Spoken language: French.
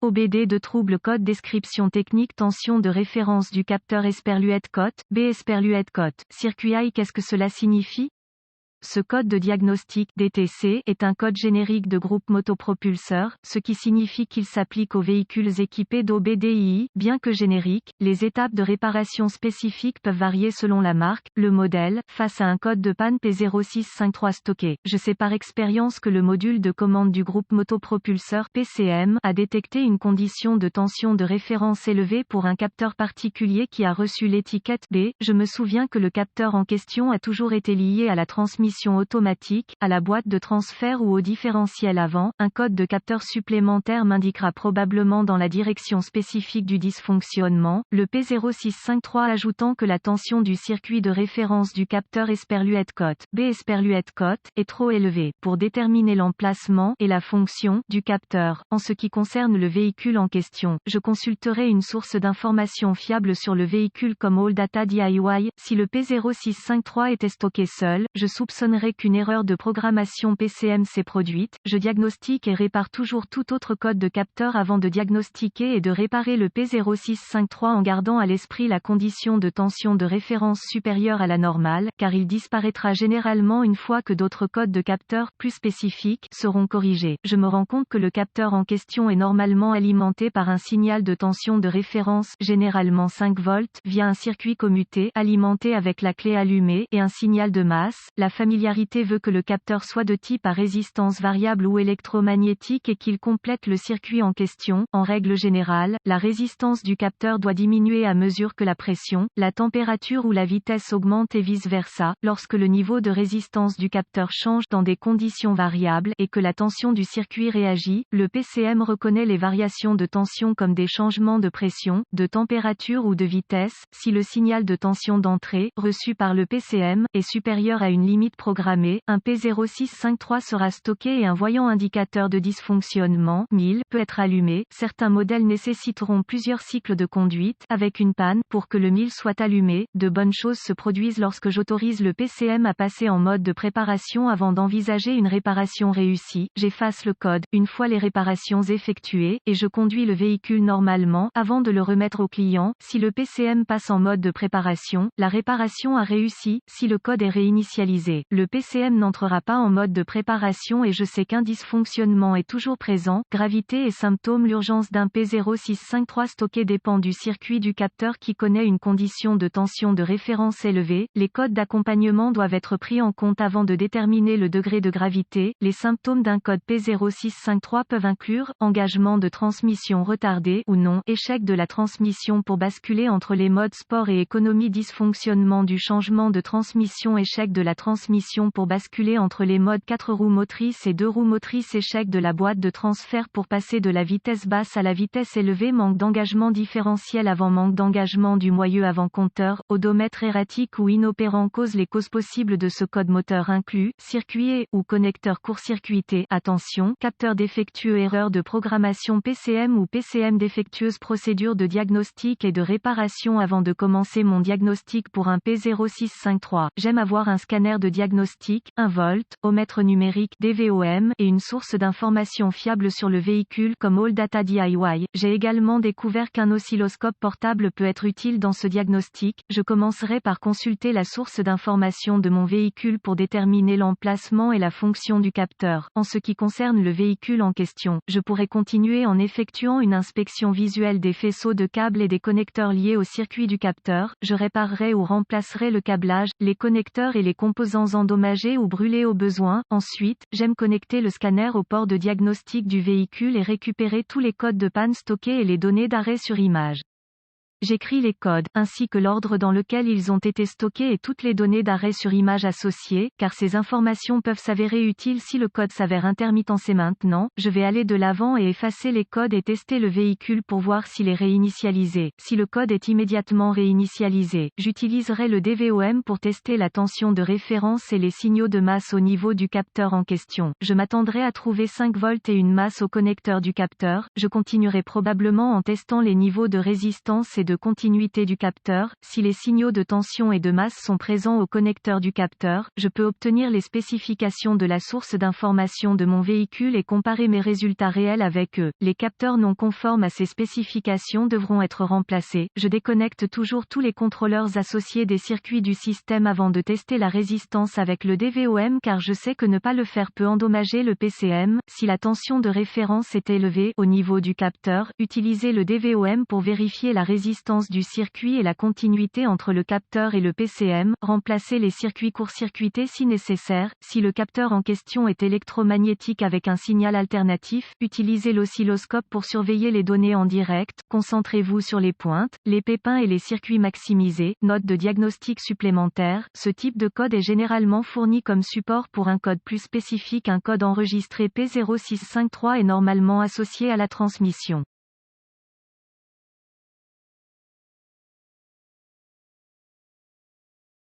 OBD de trouble code description technique tension de référence du capteur Esperluette-Cotte, B Esperluette-Cotte. Circuit I. Qu'est-ce que cela signifie? Ce code de diagnostic DTC est un code générique de groupe motopropulseur, ce qui signifie qu'il s'applique aux véhicules équipés d'OBDII. Bien que générique, les étapes de réparation spécifiques peuvent varier selon la marque, le modèle, face à un code de panne P0653 stocké. Je sais par expérience que le module de commande du groupe motopropulseur PCM a détecté une condition de tension de référence élevée pour un capteur particulier qui a reçu l'étiquette B. Je me souviens que le capteur en question a toujours été lié à la transmission automatique, à la boîte de transfert ou au différentiel avant. Un code de capteur supplémentaire m'indiquera probablement dans la direction spécifique du dysfonctionnement, le P0653 ajoutant que la tension du circuit de référence du capteur Esperluette-Cotte, B Esperluette-Cotte, est trop élevée. Pour déterminer l'emplacement et la fonction du capteur, en ce qui concerne le véhicule en question, je consulterai une source d'information fiable sur le véhicule comme AllData DIY. Si le P0653 était stocké seul, je soupçonnerais qu'une erreur de programmation PCM s'est produite. Je diagnostique et répare toujours tout autre code de capteur avant de diagnostiquer et de réparer le P0653 en gardant à l'esprit la condition de tension de référence supérieure à la normale, car il disparaîtra généralement une fois que d'autres codes de capteur, plus spécifiques, seront corrigés. Je me rends compte que le capteur en question est normalement alimenté par un signal de tension de référence, généralement 5 volts, via un circuit commuté, alimenté avec la clé allumée, et un signal de masse. La familiarité veut que le capteur soit de type à résistance variable ou électromagnétique et qu'il complète le circuit en question. En règle générale, la résistance du capteur doit diminuer à mesure que la pression, la température ou la vitesse augmente et vice-versa. Lorsque le niveau de résistance du capteur change dans des conditions variables et que la tension du circuit réagit, le PCM reconnaît les variations de tension comme des changements de pression, de température ou de vitesse. Si le signal de tension d'entrée, reçu par le PCM, est supérieur à une limite programmée, un P0653 sera stocké et un voyant indicateur de dysfonctionnement, 1000, peut être allumé. Certains modèles nécessiteront plusieurs cycles de conduite, avec une panne, pour que le 1000 soit allumé. De bonnes choses se produisent lorsque j'autorise le PCM à passer en mode de préparation avant d'envisager une réparation réussie. J'efface le code, une fois les réparations effectuées, et je conduis le véhicule normalement, avant de le remettre au client. Si le PCM passe en mode de préparation, la réparation a réussi. Si le code est réinitialisé, le PCM n'entrera pas en mode de préparation et je sais qu'un dysfonctionnement est toujours présent. Gravité et symptômes. L'urgence d'un P0653 stocké dépend du circuit du capteur qui connaît une condition de tension de référence élevée. Les codes d'accompagnement doivent être pris en compte avant de déterminer le degré de gravité. Les symptômes d'un code P0653 peuvent inclure engagement de transmission retardé ou non, échec de la transmission pour basculer entre les modes sport et économie, dysfonctionnement du changement de transmission, échec de la transmission pour basculer entre les modes 4 roues motrices et 2 roues motrices, échec de la boîte de transfert pour passer de la vitesse basse à la vitesse élevée, manque d'engagement différentiel avant, manque d'engagement du moyeu avant compteur, odomètre erratique ou inopérant. Les causes possibles de ce code moteur incluent circuit et ou connecteur court-circuité. Attention, capteur défectueux, erreur de programmation PCM ou PCM défectueuse. Procédure de diagnostic et de réparation. Avant de commencer mon diagnostic pour un P0653, j'aime avoir un scanner de diagnostic, un volt, omètre numérique DVOM et une source d'information fiable sur le véhicule comme AllData DIY. J'ai également découvert qu'un oscilloscope portable peut être utile dans ce diagnostic. Je commencerai par consulter la source d'information de mon véhicule pour déterminer l'emplacement et la fonction du capteur. En ce qui concerne le véhicule en question, je pourrais continuer en effectuant une inspection visuelle des faisceaux de câbles et des connecteurs liés au circuit du capteur. Je réparerai ou remplacerai le câblage, les connecteurs et les composants endommagés ou brûlés au besoin. Ensuite, j'aime connecter le scanner au port de diagnostic du véhicule et récupérer tous les codes de panne stockés et les données d'arrêt sur image. J'écris les codes, ainsi que l'ordre dans lequel ils ont été stockés et toutes les données d'arrêt sur image associées, car ces informations peuvent s'avérer utiles si le code s'avère intermittent. Maintenant, je vais aller de l'avant et effacer les codes et tester le véhicule pour voir s'il est réinitialisé. Si le code est immédiatement réinitialisé, j'utiliserai le DVOM pour tester la tension de référence et les signaux de masse au niveau du capteur en question. Je m'attendrai à trouver 5 volts et une masse au connecteur du capteur. Je continuerai probablement en testant les niveaux de résistance et de de continuité du capteur. Si les signaux de tension et de masse sont présents au connecteur du capteur, je peux obtenir les spécifications de la source d'information de mon véhicule et comparer mes résultats réels avec eux. Les capteurs non conformes à ces spécifications devront être remplacés. Je déconnecte toujours tous les contrôleurs associés des circuits du système avant de tester la résistance avec le DVOM car je sais que ne pas le faire peut endommager le PCM. Si la tension de référence est élevée au niveau du capteur, utilisez le DVOM pour vérifier la résistance du circuit et la continuité entre le capteur et le PCM. Remplacez les circuits court-circuités si nécessaire. Si le capteur en question est électromagnétique avec un signal alternatif, utilisez l'oscilloscope pour surveiller les données en direct. Concentrez-vous sur les pointes, les pépins et les circuits maximisés. Note de diagnostic supplémentaire. Ce type de code est généralement fourni comme support pour un code plus spécifique. Un code enregistré P0653 est normalement associé à la transmission.